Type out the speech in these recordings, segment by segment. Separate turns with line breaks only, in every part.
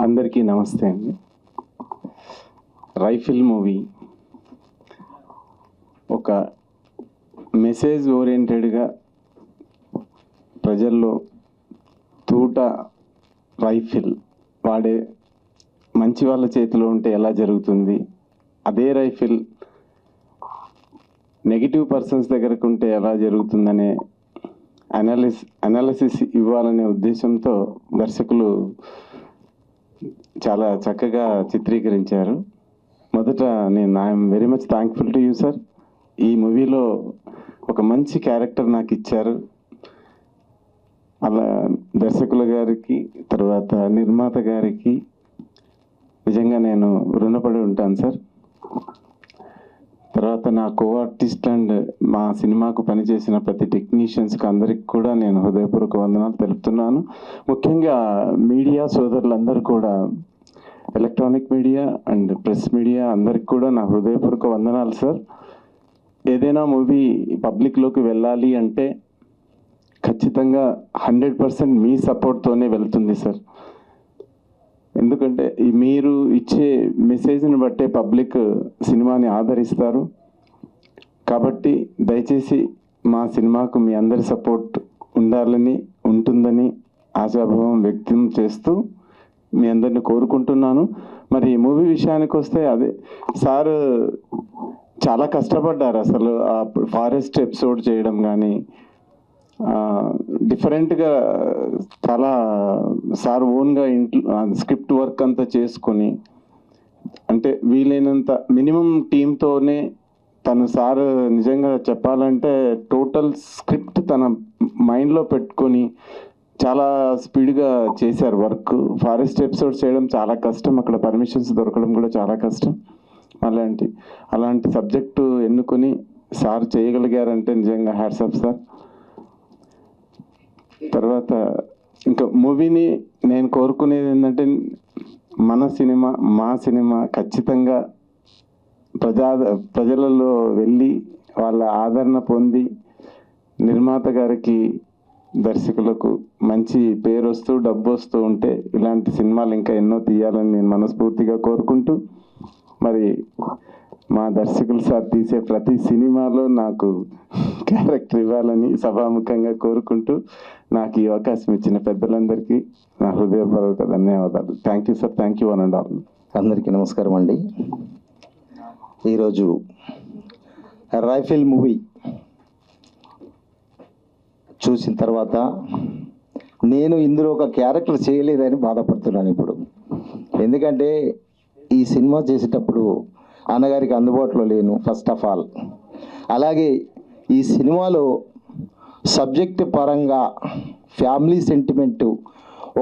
అందరికీ నమస్తే అండి. రైఫిల్ మూవీ ఒక మెసేజ్ ఓరియంటెడ్గా ప్రజల్లో తూట రైఫిల్ వాడే మంచి వాళ్ళ చేతిలో ఉంటే ఎలా జరుగుతుంది, అదే రైఫిల్ నెగిటివ్ పర్సన్స్ దగ్గరకు ఉంటే ఎలా జరుగుతుందనే అనాలిసిస్ ఇవ్వాలనే ఉద్దేశంతో దర్శకులు చాలా చక్కగా చిత్రీకరించారు. మొదట I'm very much thankful to you sir. ఈ మూవీలో ఒక మంచి క్యారెక్టర్ నాకు ఇచ్చారు. అలా దర్శకుల గారికి, తర్వాత నిర్మాత గారికి నిజంగా నేను రుణపడి ఉంటాను సార్. తర్వాత నా కో ఆర్టిస్ట్ అండ్ మా సినిమాకు పనిచేసిన ప్రతి టెక్నీషియన్స్కి అందరికి కూడా నేను హృదయపూర్వక వందనాలు తెలుపుతున్నాను. ముఖ్యంగా మీడియా సోదరులందరూ కూడా, electronic media and press media అందరికి కూడా నా హృదయపూర్వక వందనాలు సార్. ఏదైనా మూవీ పబ్లిక్లోకి వెళ్ళాలి అంటే ఖచ్చితంగా 100% మీ సపోర్ట్తోనే వెళ్తుంది సార్. ఎందుకంటే మీరు ఇచ్చే మెసేజ్ని బట్టే పబ్లిక్ సినిమాని ఆదరిస్తారు. కాబట్టి దయచేసి మా సినిమాకు మీ అందరి సపోర్ట్ ఉంటుందని ఆశాభావం వ్యక్తం చేస్తూ మీ అందరిని కోరుకుంటున్నాను. మరి మూవీ విషయానికి వస్తే, అదే సార్ చాలా కష్టపడ్డారు. అసలు ఆ ఫారెస్ట్ ఎపిసోడ్ చేయడం కానీ డిఫరెంట్గా చాలా సార్ ఓన్గా ఇంట్లో స్క్రిప్ట్ వర్క్ అంతా చేసుకొని, అంటే వీలైనంత మినిమం టీంతోనే తను సార్ నిజంగా చెప్పాలంటే టోటల్ స్క్రిప్ట్ తన మైండ్లో పెట్టుకొని చాలా స్పీడ్గా చేశారు వర్క్. ఫారెస్ట్ ఎపిసోడ్ చేయడం చాలా కష్టం, అక్కడ పర్మిషన్స్ దొరకడం కూడా చాలా కష్టం. అలాంటి సబ్జెక్టు ఎన్నుకొని సార్ చేయగలిగారంటే నిజంగా హ్యాట్స్ ఆఫ్ సార్. తర్వాత ఇంకా మూవీని నేను కోరుకునేది ఏంటంటే, మా సినిమా ఖచ్చితంగా ప్రజలలో వెళ్ళి వాళ్ళ ఆదరణ పొంది నిర్మాత గారికి, దర్శకులకు మంచి పేరు వస్తూ డబ్బు వస్తూ ఉంటే ఇలాంటి సినిమాలు ఇంకా ఎన్నో తీయాలని నేను మనస్ఫూర్తిగా కోరుకుంటూ, మరి మా దర్శకులు సార్ తీసే ప్రతి సినిమాలో నాకు క్యారెక్టర్ ఇవ్వాలని సభాముఖంగా కోరుకుంటూ, నాకు ఈ అవకాశం ఇచ్చిన పెద్దలందరికీ నా హృదయపూర్వక ధన్యవాదాలు. Thank you sir. Thank you one and all.
అందరికీ నమస్కారం అండి. ఈరోజు రైఫిల్ మూవీ చూసిన తర్వాత నేను ఇందులో ఒక క్యారెక్టర్ చేయలేదని బాధపడుతున్నాను ఇప్పుడు. ఎందుకంటే ఈ సినిమా చేసేటప్పుడు అన్నగారికి అందుబాటులో లేను ఫస్ట్ ఆఫ్ ఆల్. అలాగే ఈ సినిమాలో సబ్జెక్ట్ పరంగా ఫ్యామిలీ సెంటిమెంటు,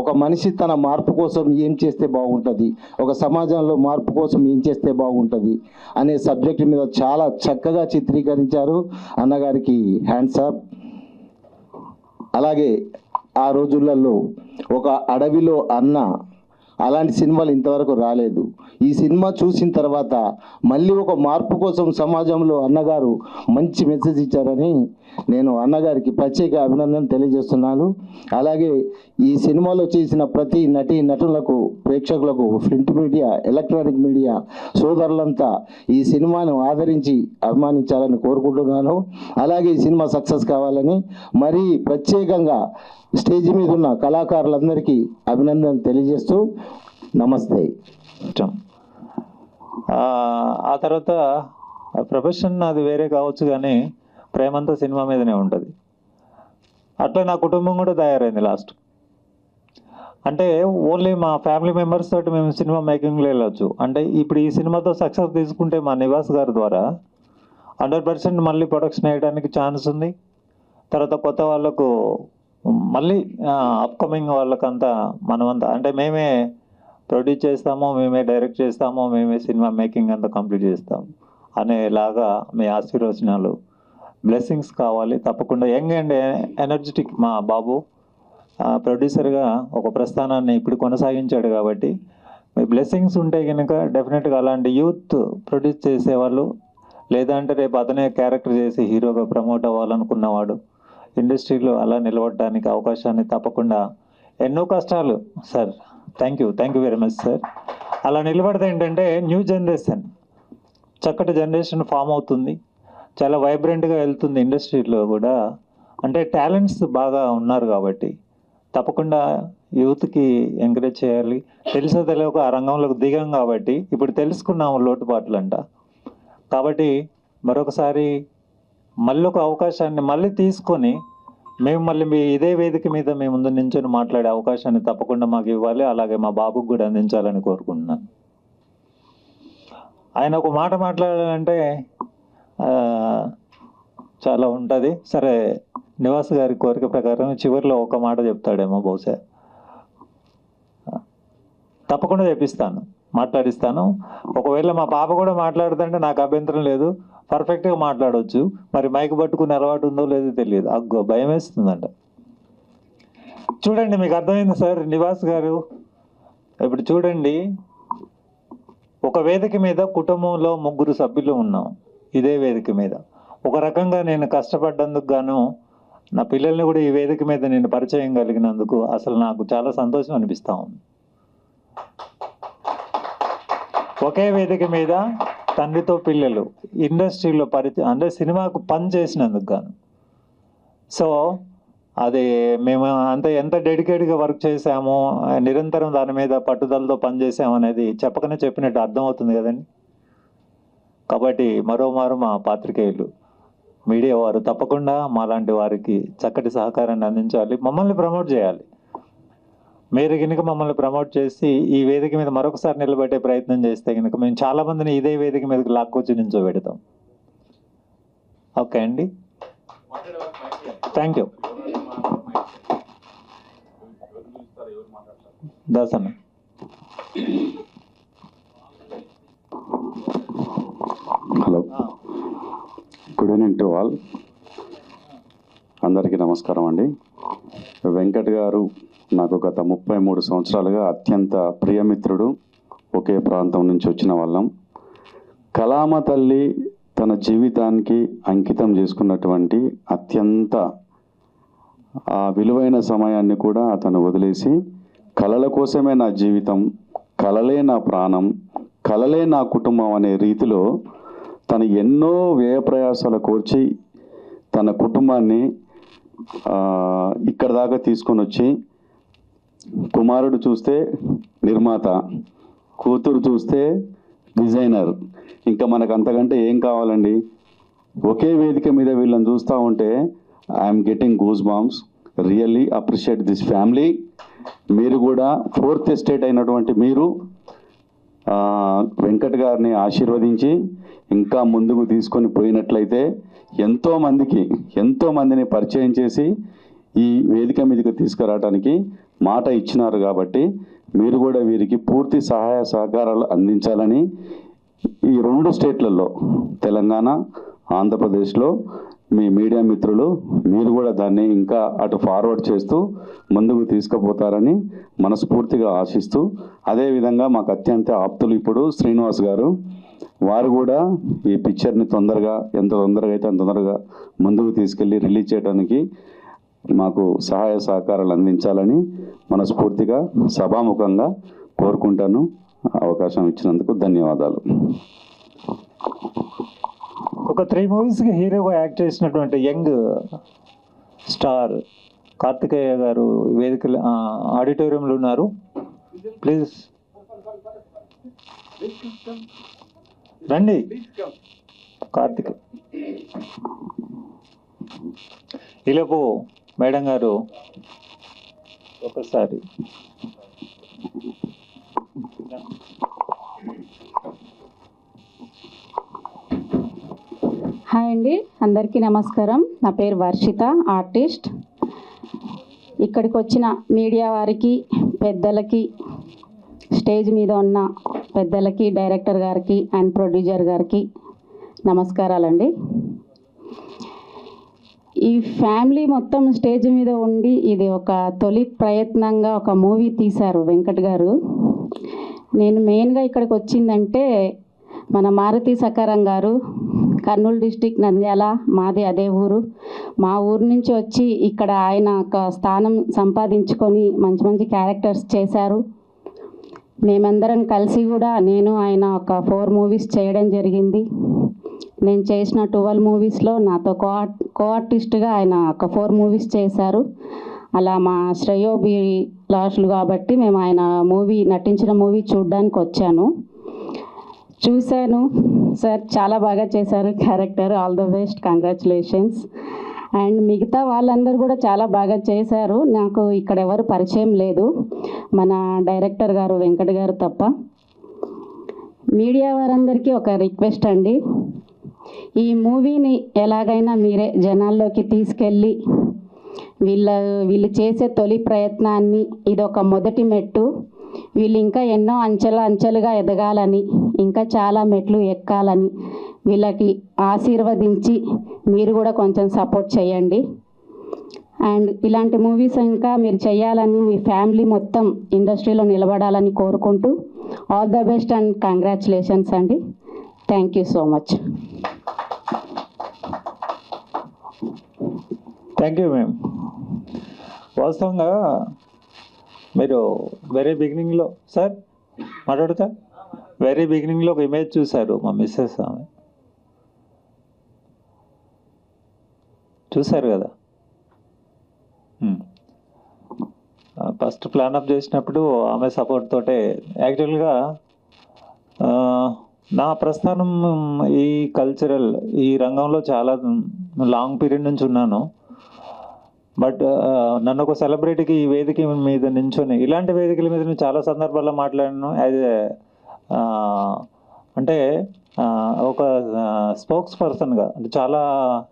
ఒక మనిషి తన మార్పు కోసం ఏం చేస్తే బాగుంటుంది, ఒక సమాజంలో మార్పు కోసం ఏం చేస్తే బాగుంటుంది అనే సబ్జెక్ట్ మీద చాలా చక్కగా చిత్రీకరించారు. అన్నగారికి హ్యాండ్స్ అప్. అలాగే ఆ రోజులలో ఒక అడవిలో అన్న, అలాంటి సినిమాలు ఇంతవరకు రాలేదు. ఈ సినిమా చూసిన తర్వాత మళ్ళీ ఒక మార్పు కోసం సమాజంలో అన్నగారు మంచి మెసేజ్ ఇచ్చారని నేను అన్నగారికి ప్రత్యేక అభినందన తెలియజేస్తున్నాను. అలాగే ఈ సినిమాలో చేసిన ప్రతి నటులకు, ప్రేక్షకులకు, ప్రింట్ మీడియా, ఎలక్ట్రానిక్ మీడియా సోదరులంతా ఈ సినిమాను ఆదరించి అభిమానించాలని కోరుకుంటున్నాను. అలాగే ఈ సినిమా సక్సెస్ కావాలని మరీ ప్రత్యేకంగా స్టేజ్ మీద ఉన్న కళాకారులందరికీ అభినందన తెలియజేస్తూ నమస్తే.
ఆ తర్వాత ప్రొఫెషన్ అది వేరే కావచ్చు, కానీ ప్రేమంతా సినిమా మీదనే ఉంటుంది. అట్లా నా కుటుంబం కూడా తయారైంది లాస్ట్. అంటే ఓన్లీ మా ఫ్యామిలీ మెంబర్స్ తోటి మేము సినిమా మేకింగ్లో వెళ్ళొచ్చు. అంటే ఇప్పుడు ఈ సినిమాతో సక్సెస్ తీసుకుంటే మా నివాస్ గారి ద్వారా 100% మళ్ళీ ప్రొడక్షన్ వేయడానికి ఛాన్స్ ఉంది. తర్వాత కొత్త వాళ్ళకు మళ్ళీ అప్కమింగ్ వాళ్ళకంతా మనమంతా, అంటే మేమే ప్రొడ్యూస్ చేస్తాము, మేమే డైరెక్ట్ చేస్తాము, మేమే సినిమా మేకింగ్ అంతా కంప్లీట్ చేస్తాము అనేలాగా మీ ఆశీర్వచనాలు, బ్లెస్సింగ్స్ కావాలి తప్పకుండా. యంగ్ అండ్ ఎనర్జెటిక్ మా బాబు ప్రొడ్యూసర్గా ఒక ప్రస్థానాన్ని ఇప్పుడు కొనసాగించాడు. కాబట్టి మీ బ్లెస్సింగ్స్ ఉంటే కనుక డెఫినెట్గా అలాంటి యూత్ ప్రొడ్యూస్ చేసేవాళ్ళు, లేదంటే రేపు అతనే క్యారెక్టర్ చేసి హీరోగా ప్రమోట్ అవ్వాలనుకున్నవాడు ఇండస్ట్రీలో అలా నిలబడడానికి అవకాశాన్ని తప్పకుండా. ఎన్నో కష్టాలు sir, thank you very much sir. అలా నిలబడితే ఏంటంటే న్యూ జనరేషన్, చక్కటి జనరేషన్ ఫామ్ అవుతుంది, చాలా వైబ్రెంట్గా వెళ్తుంది ఇండస్ట్రీలో కూడా. అంటే టాలెంట్స్ బాగా ఉన్నారు కాబట్టి తప్పకుండా యూత్కి ఎంకరేజ్ చేయాలి. తెలుసో తెలియక ఆ రంగంలోకి దిగాం కాబట్టి ఇప్పుడు తెలుసుకున్నాము లోటుపాట్లు అంట. కాబట్టి మరొకసారి మళ్ళీ ఒక అవకాశాన్ని మళ్ళీ తీసుకొని మేము మళ్ళీ మీ ఇదే వేదిక మీద మీ ముందు నించొని మాట్లాడే అవకాశాన్ని తప్పకుండా మాకు ఇవ్వాలి, అలాగే మా బాబుకు కూడా అందించాలని కోరుకుంటున్నాను. ఆయన ఒక మాట మాట్లాడాలంటే చాలా ఉంటుంది. సరే, నివాస్ గారి కోరిక ప్రకారం చివరిలో ఒక మాట చెప్తాడేమో బహుశా. తప్పకుండా చెప్పిస్తాను, మాట్లాడిస్తాను. ఒకవేళ మా పాప కూడా మాట్లాడుతుంటే నాకు అభ్యంతరం లేదు, పర్ఫెక్ట్గా మాట్లాడవచ్చు. మరి మైక్ పట్టుకునే అలవాటు ఉందో లేదో తెలియదు, అగ్గో భయం వేస్తుందంట. చూడండి, మీకు అర్థమైంది సార్ నివాస్ గారు. ఇప్పుడు చూడండి, ఒక వేదిక మీద కుటుంబంలో 3 సభ్యులు ఉన్నాం. ఇదే వేదిక మీద ఒక రకంగా నేను కష్టపడ్డందుకు గాను నా పిల్లల్ని కూడా ఈ వేదిక మీద నేను పరిచయం కలిగినందుకు అసలు నాకు చాలా సంతోషం అనిపిస్తూ ఉంది. ఒకే వేదిక మీద తండ్రితో పిల్లలు ఇండస్ట్రీలో పరిచయం, అంటే సినిమాకు పని చేసినందుకు గాను. సో అది మేము ఎంత డెడికేట్గా వర్క్ చేసామో, నిరంతరం దాని మీద పట్టుదలతో పనిచేసాము అనేది చెప్పకనే చెప్పినట్టు అర్థమవుతుంది కదండి. కాబట్టి మరోమారు మా పాత్రికేయులు, మీడియా వారు తప్పకుండా మాలాంటి వారికి చక్కటి సహకారాన్ని అందించాలి, మమ్మల్ని ప్రమోట్ చేయాలి. మీరు కనుక మమ్మల్ని ప్రమోట్ చేసి ఈ వేదిక మీద మరొకసారి నిలబెట్టే ప్రయత్నం చేస్తే కనుక మేము చాలామందిని ఇదే వేదిక మీదకి లాక్కొచ్చి నించోబెడతాం. ఓకే అండి, thank you. Dasanna.
Hello, good evening to all. అందరికీ నమస్కారం అండి. వెంకట్ గారు నాకు గత 33 సంవత్సరాలుగా అత్యంత ప్రియమిత్రుడు. ఒకే ప్రాంతం నుంచి వచ్చిన వాళ్ళం. కళామ తల్లి తన జీవితానికి అంకితం చేసుకున్నటువంటి అత్యంత విలువైన సమయాన్ని కూడా అతను వదిలేసి కళల కోసమే నా జీవితం, కళలే నా ప్రాణం, కళలే నా కుటుంబం అనే రీతిలో తను ఎన్నో వ్యయ ప్రయాసాలు కోర్చి తన కుటుంబాన్ని ఇక్కడ దాకా తీసుకొని వచ్చి, కుమారుడు చూస్తే నిర్మాత, కూతురు చూస్తే డిజైనర్, ఇంకా మనకు అంతకంటే ఏం కావాలండి. ఒకే వేదిక మీద వీళ్ళని చూస్తూ ఉంటే I'm getting goose bumps. Really appreciate this family. మీరు కూడా 4th ఎస్టేట్ అయినటువంటి మీరు వెంకట్ గారిని ఆశీర్వదించి ఇంకా ముందుకు తీసుకొని పోయినట్లయితే ఎంతోమందిని పరిచయం చేసి ఈ వేదిక మీదకి తీసుకురావడానికి మాట ఇచ్చినారు. కాబట్టి మీరు కూడా వీరికి పూర్తి సహాయ సహకారాలు అందించాలని ఈ 2 స్టేట్లలో, తెలంగాణ, ఆంధ్రప్రదేశ్లో మీ మీడియా మిత్రులు మీరు కూడా దాన్ని ఇంకా అటు ఫార్వర్డ్ చేస్తూ ముందుకు తీసుకుపోతారని మనస్ఫూర్తిగా ఆశిస్తూ, అదేవిధంగా మాకు అత్యంత ఆప్తులు ఇప్పుడు శ్రీనివాస్ గారు, వారు కూడా ఈ పిక్చర్ని ఎంత తొందరగా అయితే అంత తొందరగా ముందుకు తీసుకెళ్ళి రిలీజ్ చేయడానికి మాకు సహాయ సహకారాలు అందించాలని మనస్ఫూర్తిగా సభాముఖంగా కోరుకుంటాను. అవకాశం ఇచ్చినందుకు ధన్యవాదాలు.
ఒక 3 మూవీస్కి హీరోగా యాక్ట్ చేసినటువంటి యంగ్ స్టార్ కార్తికేయ గారు వేదిక ఆడిటోరియంలో ఉన్నారు. ప్లీజ్ రండి. కార్తికేయ, ఈలోపు మేడం గారు ఒకసారి
హాయ్ అండి, అందరికీ నమస్కారం. నా పేరు వర్షిత, ఆర్టిస్ట్. ఇక్కడికి వచ్చిన మీడియా వారికి, పెద్దలకి, స్టేజ్ మీద ఉన్న పెద్దలకి, డైరెక్టర్ గారికి అండ్ ప్రొడ్యూసర్ గారికి నమస్కారాలండి. ఈ ఫ్యామిలీ మొత్తం స్టేజ్ మీద ఉండి ఇది ఒక తొలి ప్రయత్నంగా ఒక మూవీ తీశారు వెంకట్ గారు. నేను మెయిన్గా ఇక్కడికి వచ్చిందంటే మన మారుతి సకారం గారు, కర్నూలు డిస్టిక్ నంద్యాల, మాది అదే ఊరు. మా ఊరు నుంచి వచ్చి ఇక్కడ ఆయన ఒక స్థానం సంపాదించుకొని మంచి మంచి క్యారెక్టర్స్ చేశారు. మేమందరం కలిసి కూడా నేను ఆయన ఒక 4 మూవీస్ చేయడం జరిగింది. నేను చేసిన 12 మూవీస్లో నాతో కో ఆర్టిస్ట్గా ఆయన ఒక 4 మూవీస్ చేశారు. అలా మా శ్రేయోబి లాస్ట్లు కాబట్టి మేము ఆయన నటించిన మూవీ చూడడానికి వచ్చాను. చూశాను సార్, చాలా బాగా చేశారు character. All the best, congratulations. And మిగతా వాళ్ళందరూ కూడా చాలా బాగా చేశారు. నాకు ఇక్కడ ఎవరు పరిచయం లేదు, మన డైరెక్టర్ గారు వెంకట్ గారు తప్ప. మీడియా వారందరికీ ఒక రిక్వెస్ట్ అండి, ఈ మూవీని ఎలాగైనా మీరే జనాల్లోకి తీసుకెళ్ళి వీళ్ళు చేసే తొలి ప్రయత్నాన్ని ఇదొక మొదటి మెట్టు. వీళ్ళు ఇంకా ఎన్నో అంచెలుగా ఎదగాలని, ఇంకా చాలా మెట్లు ఎక్కాలని వీళ్ళకి ఆశీర్వదించి మీరు కూడా కొంచెం సపోర్ట్ చేయండి. అండ్ ఇలాంటి మూవీస్ ఇంకా మీరు చేయాలని, మీ ఫ్యామిలీ మొత్తం ఇండస్ట్రీలో నిలబడాలని కోరుకుంటూ all the best and congratulations అండి. Thank you so much.
Thank you ma'am. వాస్తవంగా మీరు వెరీ బిగినింగ్లో సార్ మాట్లాడుతా వెరీ బిగినింగ్లో ఒక ఇమేజ్ చూశారు మా మిస్సెస్, ఆమె చూశారు కదా. ఫస్ట్ ప్లాన్ అప్ చేసినప్పుడు ఆమె సపోర్ట్ తోటే యాక్చువల్గా నా ప్రస్థానం ఈ కల్చరల్ ఈ రంగంలో చాలా లాంగ్ పీరియడ్ నుంచి ఉన్నాను. బట్ నన్ను ఒక సెలబ్రిటీకి ఈ వేదిక మీద నించొని ఇలాంటి వేదికల మీద నేను చాలా సందర్భాల్లో మాట్లాడాను. యాజ్ అంటే ఒక స్పోక్స్ పర్సన్గా, అంటే చాలా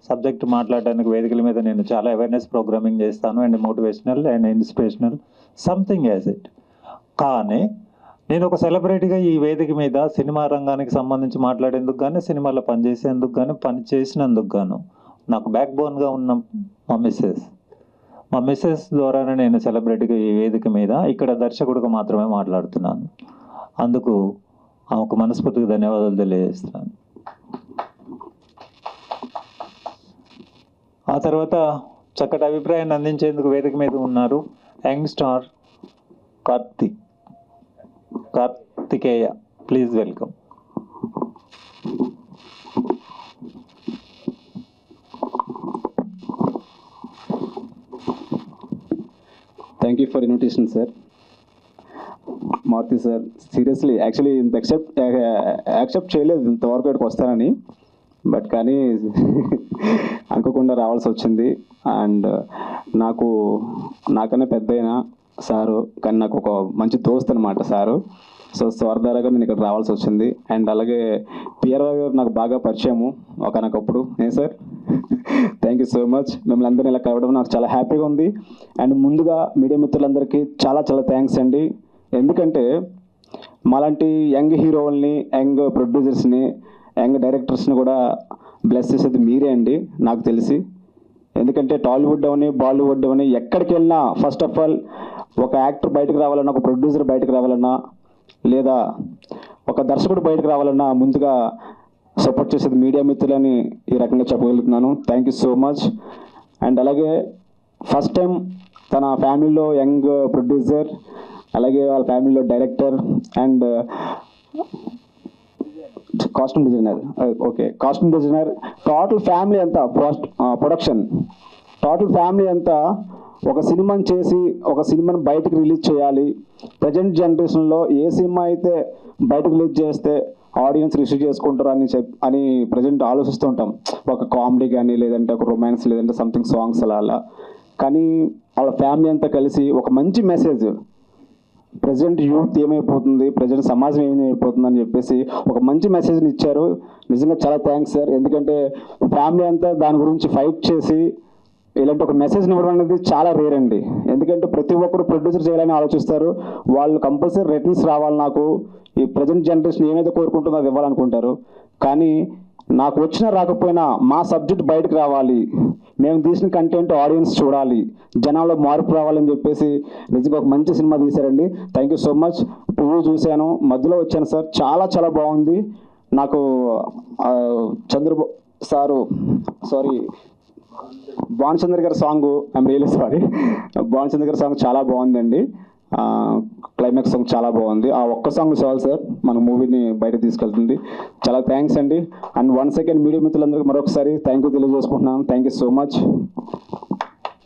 సబ్జెక్ట్ మాట్లాడడానికి వేదికల మీద నేను చాలా అవేర్నెస్ ప్రోగ్రామింగ్ చేస్తాను, and motivational and inspirational something as it. కానీ నేను ఒక సెలబ్రిటీగా ఈ వేదిక మీద సినిమా రంగానికి సంబంధించి మాట్లాడేందుకు కానీ, సినిమాలో పనిచేసేందుకు కానీ, పని చేసినందుకు గాను నాకు బ్యాక్ బోన్గా ఉన్న మా మిస్సెస్ ద్వారానే నేను సెలబ్రిటీగా ఈ వేదిక మీద ఇక్కడ దర్శకుడిగా మాత్రమే మాట్లాడుతున్నాను. అందుకు ఆమెకు మనస్ఫూర్తిగా ధన్యవాదాలు తెలియజేస్తున్నాను. ఆ తర్వాత చక్కటి అభిప్రాయాన్ని అందించేందుకు వేదిక మీద ఉన్నారు young star Kartikeya. Please welcome.
Thank you for invitation sir. Maruthi sir, seriously actually ఇంత యాక్సెప్ట్ చేయలేదు ఇంతవరకు ఇక్కడికి వస్తానని, బట్ కానీ అనుకోకుండా రావాల్సి వచ్చింది. అండ్ నాకన్నా పెద్దయినా సారు, కానీ నాకు ఒక మంచి దోస్త్ అనమాట సారు. సో సార్ ద్వారాగా నేను ఇక్కడ రావాల్సి వచ్చింది. అండ్ అలాగే పిఆర్ గారు నాకు బాగా పరిచయము ఒకనొకప్పుడు. Sir thank you so much. మిమ్మల్ని అందరినీ ఇలా కలవడం నాకు చాలా హ్యాపీగా ఉంది. అండ్ ముందుగా మీడియా మిత్రులందరికీ చాలా చాలా థ్యాంక్స్ అండి. ఎందుకంటే మాలాంటి యంగ్ హీరోల్ని, యంగ్ ప్రొడ్యూసర్స్ని, యంగ్ డైరెక్టర్స్ని కూడా బ్లెస్ చేసేది మీరే అండి నాకు తెలిసి. ఎందుకంటే టాలీవుడ్ అవని, బాలీవుడ్ అవని ఎక్కడికి వెళ్ళినా ఫస్ట్ ఆఫ్ ఆల్ ఒక యాక్టర్ బయటకు రావాలన్నా, ఒక ప్రొడ్యూసర్ బయటకు రావాలన్నా, లేదా ఒక దర్శకుడు బయటకు రావాలన్నా ముందుగా సపోర్ట్ చేసేది మీడియా మిత్రులని ఈ రకంగా చెప్పగలుగుతున్నాను. Thank you so much. And అలాగే ఫస్ట్ టైం తన ఫ్యామిలీలో యంగ్ ప్రొడ్యూసర్, అలాగే వాళ్ళ ఫ్యామిలీలో director and costume designer, costume designer, total family అంతా ప్రొడక్షన్, టోటల్ ఫ్యామిలీ అంతా ఒక సినిమాని చేసి ఒక సినిమాని బయటకు రిలీజ్ చేయాలి. ప్రజెంట్ జనరేషన్లో ఏ సినిమా అయితే బయటకు రిలీజ్ చేస్తే ఆడియన్స్ రిసీవ్ చేసుకుంటారు అని ప్రజెంట్ ఆలోచిస్తుంటాం. ఒక కామెడీ కానీ, లేదంటే ఒక రొమాన్స్, లేదంటే సంథింగ్ సాంగ్స్ అలా. కానీ వాళ్ళ ఫ్యామిలీ అంతా కలిసి ఒక మంచి మెసేజ్, ప్రజెంట్ యూత్ ఏమైపోతుంది, ప్రజెంట్ సమాజం ఏమైపోతుంది అని చెప్పేసి ఒక మంచి మెసేజ్ని ఇచ్చారు. నిజంగా చాలా థ్యాంక్స్ సార్. ఎందుకంటే ఫ్యామిలీ అంతా దాని గురించి ఫైట్ చేసి ఇలాంటి ఒక మెసేజ్ని ఇవ్వడం అనేది చాలా రేర్ అండి. ఎందుకంటే ప్రతి ఒక్కరు ప్రొడ్యూసర్ చేయాలని ఆలోచిస్తారు. వాళ్ళు కంపల్సరీ రిటర్న్స్ రావాలి, నాకు ఈ ప్రజెంట్ జనరేషన్ ఏమైతే కోరుకుంటుందో అది ఇవ్వాలనుకుంటారు. కానీ నాకు వచ్చినా రాకపోయినా మా సబ్జెక్ట్ బయటకు రావాలి, మేము తీసిన కంటెంట్ ఆడియన్స్ చూడాలి, జనాల్లో మార్పు రావాలని చెప్పేసి నిజంగా ఒక మంచి సినిమా తీశారండి. Thank you so much. పువ్వు చూశాను, మధ్యలో వచ్చాను సార్, చాలా చాలా బాగుంది. నాకు భానుచంద్ర గారి song, I'm really sorry, Bhanuchandra గారి సాంగ్ చాలా బాగుందండి. క్లైమాక్స్ సాంగ్ చాలా బాగుంది. ఆ ఒక్క సాంగ్ చాలు సార్ మన మూవీని బయట తీసుకెళ్తుంది. చాలా థ్యాంక్స్ అండి. అండ్ 1 సెకండ్ మీడియా మిత్రులందరికీ మరొకసారి థ్యాంక్ యూ తెలియజేసుకుంటున్నాను. Thank you so much.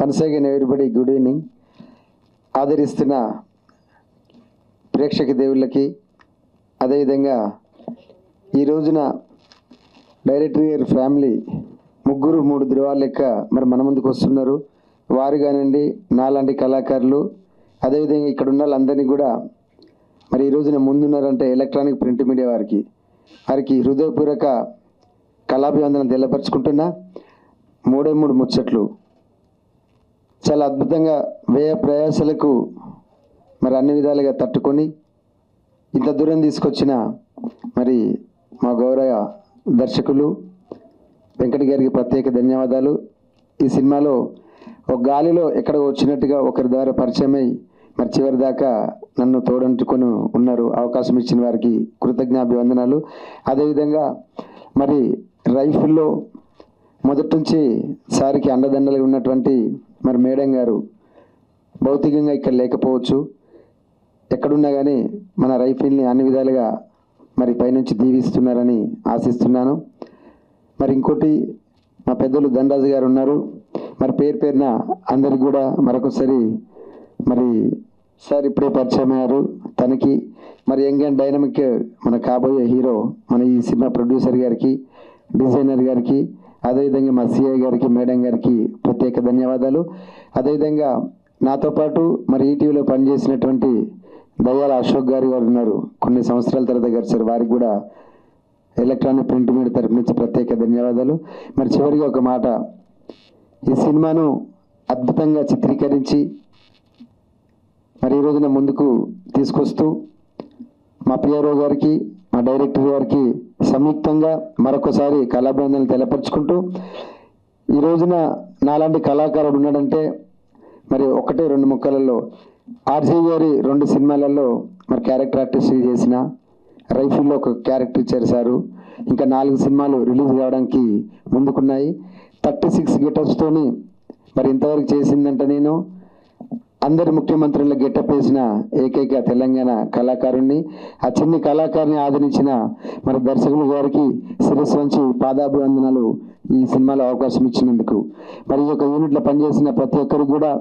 Once again everybody good evening. ఆదరిస్తున్న ప్రేక్షక దేవుళ్ళకి, అదేవిధంగా ఈ రోజున డైరెక్టర్ గారి ఫ్యామిలీ 3 ధృవాల లెక్క మరి మన ముందుకు వస్తున్నారు. వారు కానివ్వండి, నాలాంటి కళాకారులు, అదేవిధంగా ఇక్కడ ఉన్న వాళ్ళందరినీ కూడా మరి ఈ రోజున ముందున్నారంటే ఎలక్ట్రానిక్ ప్రింట్ మీడియా వారికి హృదయపూర్వక కళాభివందనం తెల్లపరుచుకుంటున్నా. 3 ముచ్చట్లు చాలా అద్భుతంగా వ్యయ ప్రయాసాలకు మరి అన్ని విధాలుగా తట్టుకొని ఇంత దూరం తీసుకొచ్చిన మరి మా గౌరవ దర్శకులు వెంకట్ గారికి ప్రత్యేక ధన్యవాదాలు. ఈ సినిమాలో ఒక గాలిలో ఎక్కడ వచ్చినట్టుగా ఒకరి ద్వారా పరిచయమై మరి చివరి దాకా నన్ను తోడంటుకొని ఉన్నారు. అవకాశం ఇచ్చిన వారికి కృతజ్ఞాభివందనాలు. అదేవిధంగా మరి రైఫిల్లో మొదటి నుంచి సారికి అండదండలుగా ఉన్నటువంటి మరి మేడం గారు భౌతికంగా ఇక్కడ లేకపోవచ్చు, ఎక్కడున్నా కానీ మన రైఫిల్ని అన్ని విధాలుగా మరి పైనుంచి దీవిస్తున్నారని ఆశిస్తున్నాను. మరి ఇంకోటి మా పెద్దలు ధనరాజు గారు ఉన్నారు. మరి పేరున అందరికి కూడా మరొకసారి మరి సార్ ఇప్పుడే పరిచయం అయ్యారు. తనకి మరి యంగ్ అండ్ డైనమిక్ మన కాబోయే హీరో మన ఈ సినిమా ప్రొడ్యూసర్ గారికి, డిజైనర్ గారికి, అదేవిధంగా మా సిఐ గారికి, మేడం గారికి ప్రత్యేక ధన్యవాదాలు. అదేవిధంగా నాతో పాటు మరి ఈటీవీలో పనిచేసినటువంటి దయ్యాల అశోక్ గారు ఉన్నారు. కొన్ని సంవత్సరాల తర్వాత గడిచారు. వారికి కూడా ఎలక్ట్రానిక్ ప్రింట్ మీడియా తరపు నుంచి ప్రత్యేక ధన్యవాదాలు. మరి చివరిగా ఒక మాట, ఈ సినిమాను అద్భుతంగా చిత్రీకరించి మరి ఈ రోజున ముందుకు తీసుకొస్తూ మా పిఆర్ఓ గారికి, మా డైరెక్టర్ గారికి సంయుక్తంగా మరొకసారి కళాభివందనలు తెలపరుచుకుంటూ, ఈ రోజున నాలాంటి కళాకారుడు ఉన్నాడంటే మరి 1-2 ముక్కలలో ఆర్జే గారి 2 సినిమాలలో మరి క్యారెక్టర్ ఆర్టిస్ట్ చేసిన, రైఫిల్లో ఒక క్యారెక్టర్ చేశారు. ఇంకా 4 సినిమాలు రిలీజ్ కావడానికి ముందుకున్నాయి. 36 గెటప్స్తోని మరి ఇంతవరకు చేసిందంటే నేను అందరి ముఖ్యమంత్రుల గెటప్ వేసిన ఏకైక తెలంగాణ కళాకారుణ్ణి. ఆ చిన్ని కళాకారుని ఆదరించిన మరి దర్శకులు గారికి శిరస్సు వంచి పాదాభివందనాలు ఈ సినిమాలో అవకాశం ఇచ్చినందుకు. మరి ఈ యొక్క యూనిట్లో పనిచేసిన ప్రతి ఒక్కరికి కూడా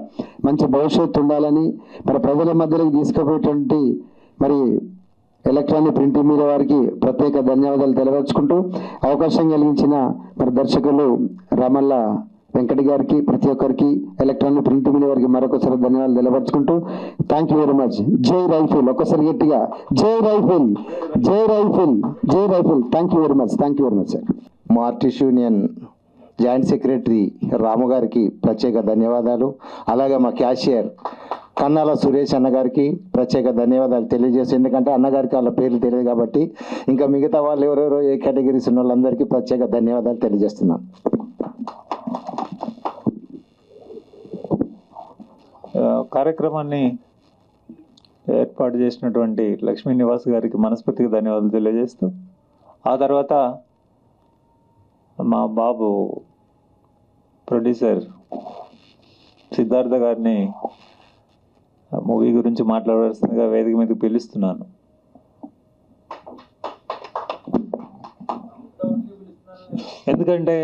మంచి భవిష్యత్తు ఉండాలని మరి ప్రజల మధ్యలోకి తీసుకుపోయేటువంటి మరి ఎలక్ట్రానిక్ ప్రింట్ మీడియా వారికి ప్రత్యేక ధన్యవాదాలు తెలియజేసుకుంటూ, అవకాశం కలిగించిన మరి దర్శకులు రామల్ల వెంకట్ గారికి, ప్రతి ఒక్కరికి ఎలక్ట్రానిక్ ప్రింట్ మీడియా వారికి మరొకసారి ధన్యవాదాలు తెలియపరుచుకుంటూ థ్యాంక్ యూ వెరీ మచ్. జై రైఫిల్, ఒక్కసారి గట్టిగా జై రైఫిల్, జై రైఫిల్, జై rifle. Thank you very much sir. మా ఆర్టిస్ట్ యూనియన్ జాయింట్ సెక్రటరీ రాము గారికి ప్రత్యేక ధన్యవాదాలు. అలాగే మా క్యాషియర్ కన్నాల సురేష్ అన్నగారికి ప్రత్యేక ధన్యవాదాలు తెలియజేసి, ఎందుకంటే అన్నగారికి వాళ్ళ పేర్లు తెలియదు కాబట్టి ఇంకా మిగతా వాళ్ళు ఎవరెవరో ఏ కేటగిరీస్ ఉన్న వాళ్ళందరికీ ప్రత్యేక ధన్యవాదాలు తెలియజేస్తున్నాను.
కార్యక్రమాన్ని ఏర్పాటు చేసినటువంటి లక్ష్మీ నివాస్ గారికి మనస్ఫూర్తిగా ధన్యవాదాలు తెలియజేస్తూ, ఆ తర్వాత మా బాబు ప్రొడ్యూసర్ సిద్ధార్థ గారిని మూవీ గురించి మాట్లాడాల్సిందిగా వేదిక మీదకి పిలుస్తున్నాను. ఎందుకంటే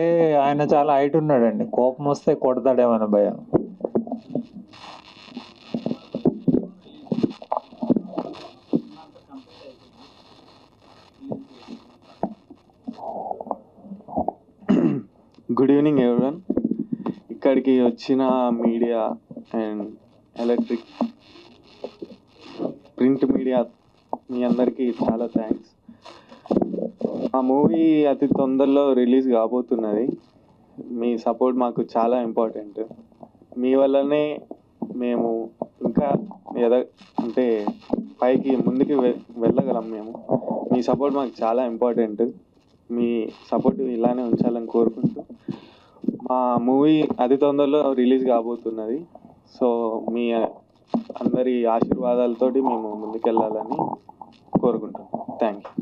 ఆయన చాలా హైట్ ఉన్నాడండి, కోపం వస్తే కొడతాడేమన్న భయం.
Good evening everyone. ఇక్కడికి వచ్చిన media and electric print media మీ అందరికీ చాలా థ్యాంక్స్. ఆ మూవీ అతి తొందరలో రిలీజ్ కాబోతున్నది. మీ సపోర్ట్ మాకు చాలా ఇంపార్టెంట్. మీ వల్లనే మేము ఇంకా అంటే పైకి ముందుకు వెళ్ళగలం. మీ సపోర్ట్ మాకు చాలా ఇంపార్టెంట్. మీ సపోర్ట్ ఇలానే ఉంచాలని కోరుకుంటూ, మా మూవీ అతి తొందరలో రిలీజ్ కాబోతున్నది. సో మీ అందరి ఆశీర్వాదాలతోటి మేము ముందుకెళ్ళాలని కోరుకుంటున్నాం. Thank you.